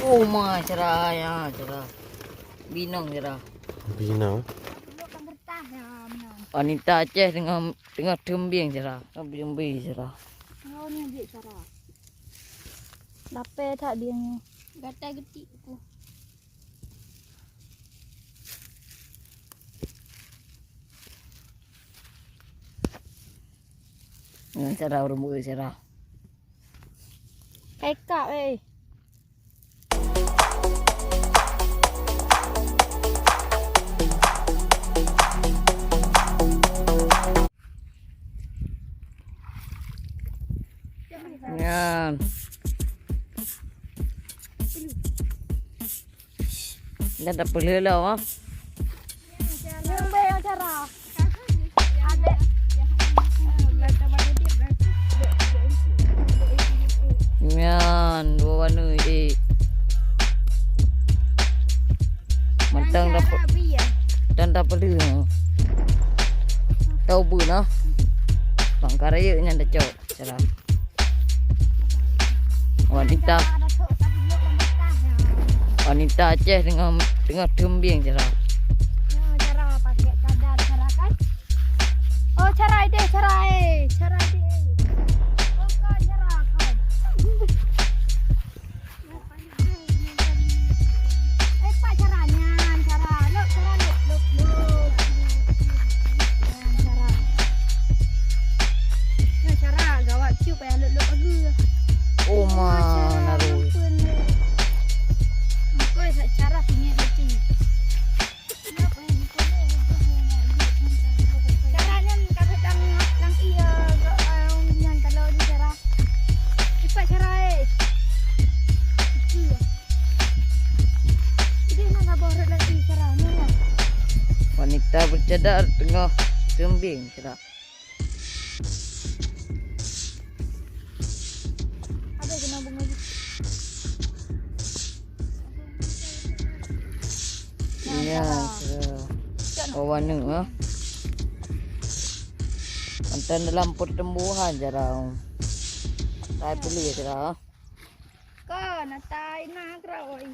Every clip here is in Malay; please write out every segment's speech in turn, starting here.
Oh my cerah ya cerah. Binong cerah. Binang. Wanita Aceh dengan tembing cerah. Tembing cerah. Oh ni dia cara. Dapat tak dia ni? Gatal getik tu. Dengan cerah rambut cerah. Kekak weh. Yan. Dah tak perlu lah. Yang baik cara. Ada. Yan, dua warna Matang dapat dan tak perlu. Tahu pun lah. Bangkar raya nya dah cok cerah. Wanita Aceh dengan tembing cerah. Cara pakai cadar cara kan? Oh cara dia cara cara dia. Oh kau cara kan. Pak caranya cara luk cara luk. Cara. Nah cara gawat ciu payah luk lagi. Oh ma naru. Cara sini lucu. Caranya kalau lang iya yang kalau di cara. Cepat cara Ini nak bawa lagi caranya ya. Wanita bercadar tengah tembing cerah. Ada kena bunga gitu. Ya, oh warna ah. Mantan dalam pertumbuhan jarang. Tak perlu cerah. Kau nak tai nak keroi.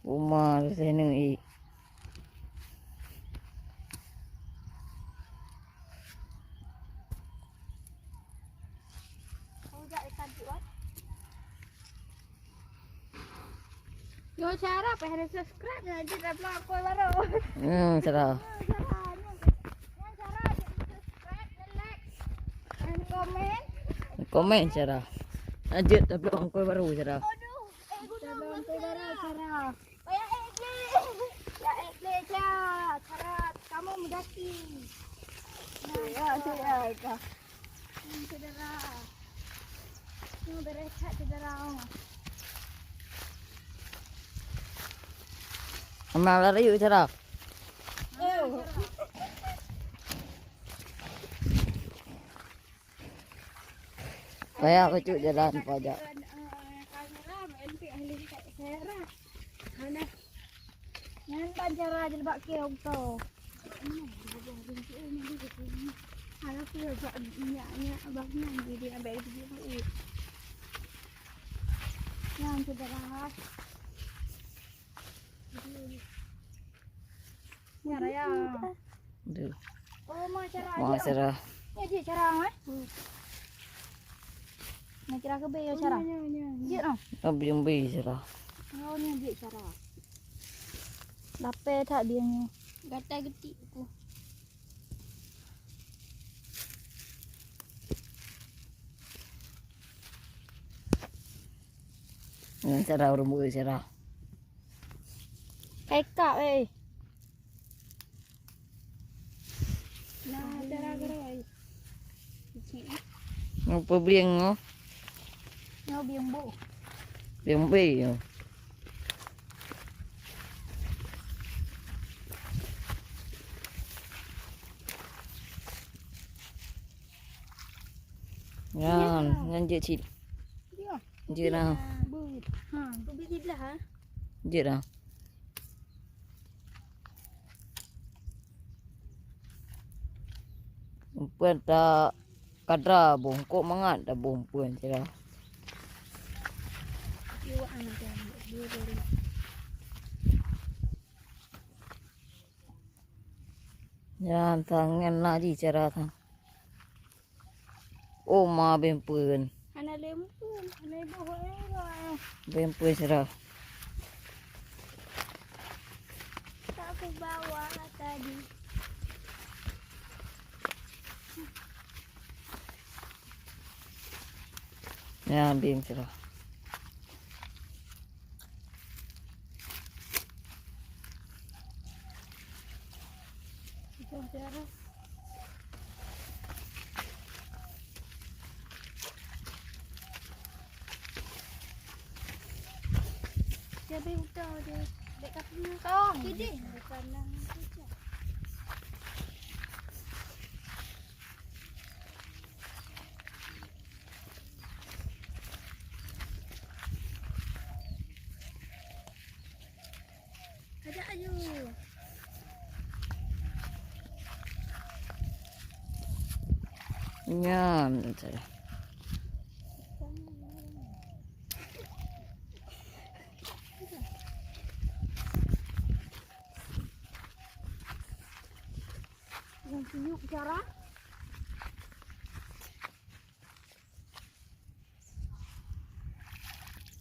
Rumah sana Yo cara apa harus subscribe nanti dah vlog aku baru. cerah. Yang cara subscribe dan like and comment. Komen cerah. Lanjut tapi angkol baru cerah. Aduh, guna baru cara. Ya Egli. Ya Egli cara kamu mendaki. Nah, ya kak. Saudara. Mau berehat saudara. Amal lari yuk cerah. Kayak kecuk jalan pajak. Yang pancara jelbak keong tu. Kalau dia buat minyaknya abangnya jadi ambil video. Yang saudara. Ya raya. Aduh. Oh macara. Mau cerah. Ya dia cara ah. Nak kira ke be cara. Dia no. Abang beli cerah. Oh ni dia cara. Dapat tak dia ni? Gatal getik tu. Dengan cerah rambut cerah. Kekak weh. Nah, cara gerai. Apa beli ngo? Nyo biang bu. Beli beli. Yan, lanjut cik. Dia. Lanjut lah. Bu. Ha, tu biji lah ha. je dah. Umpuan tak kadra bongkok mangat dah umpuan je dah. Dua anak dia ambil. Dua beri. Jangan tangan nak di cara thang. Oh ma bempun. Anak lempun. Anak bohong lah. Bempun cerah. Tak aku bawa lah tadi. Ya bem cerah. Itu cara. Dia berhutang dia. Dek katanya kau. Gede. Bukan lah. Ada ayo. Ya cerah. Yang senyuk cara.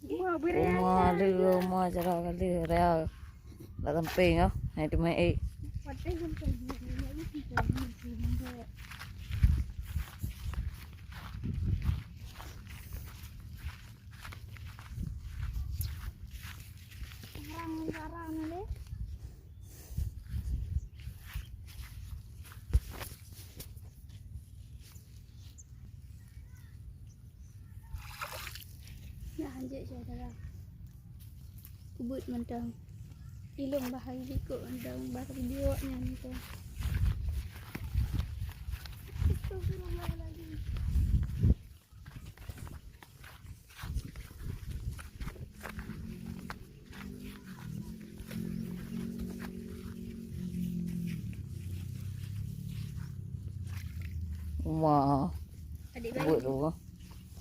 Wah, berat. Rumah dia rumah cerah kali real. Tak temping ah. Hai tu mai. Patay yung pagmumula. Garang ni. Nak anjek saya dah. Kubut mentang. Ilung bahaya ikut mentang bahasa video nya mentang. Astagfirullah lagi. Rumah. Adik Buat bayi. tu.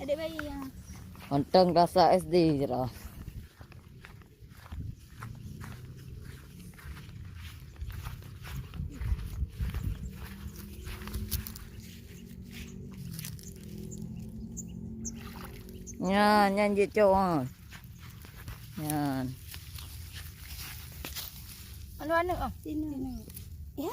Adik bayi yang Antang rasa SD cerah. Nyan je cong. Nyan. mana ah? Sini. Ya.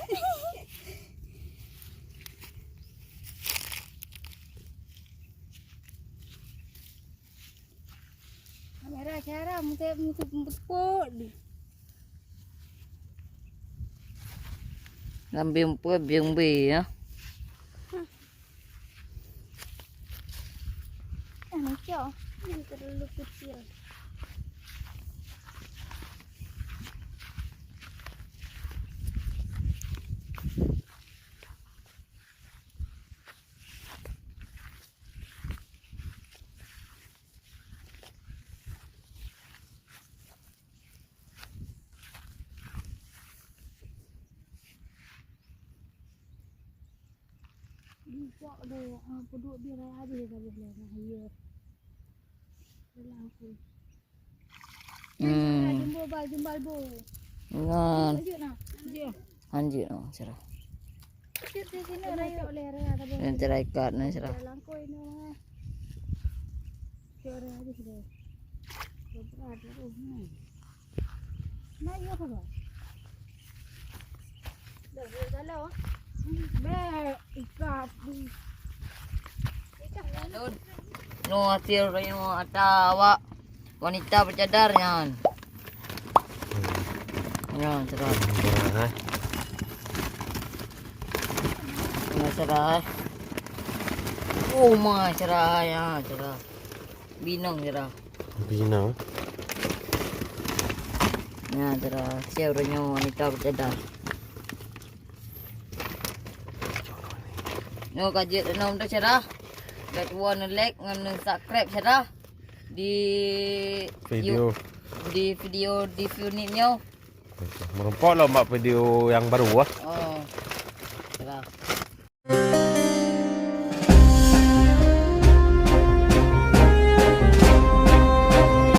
Kamera cara muka put. Lambi umpuan biang bi ya. Kecil. Ini terlalu kecil. Bisa deh, peduk biar habis habis lah. Ya. Aku. Jumbal bo. Ngan Lanjut nah. Dia. anjir no cerah. Di sini raya oleh raya ada bo. Yang cerah ikat na cerah. Langkoi ni. Cara habis deh. Berat tu. Nah, iya apa? Dah galau ah. Be, ikat. No hasil rayo atawa wanita bercadar nyan. Nyan cerah. Nyan cerah. Oh ma cerah ya cerah. Binong cerah. Binang. Nyan cerah. Hasil rayo wanita bercadar. No kajet nom tu cerah. Kat warna like ngan subscribe cerah di Video. di video Nino. Merumpok lo mak video yang baru ah. Oh. Cerah.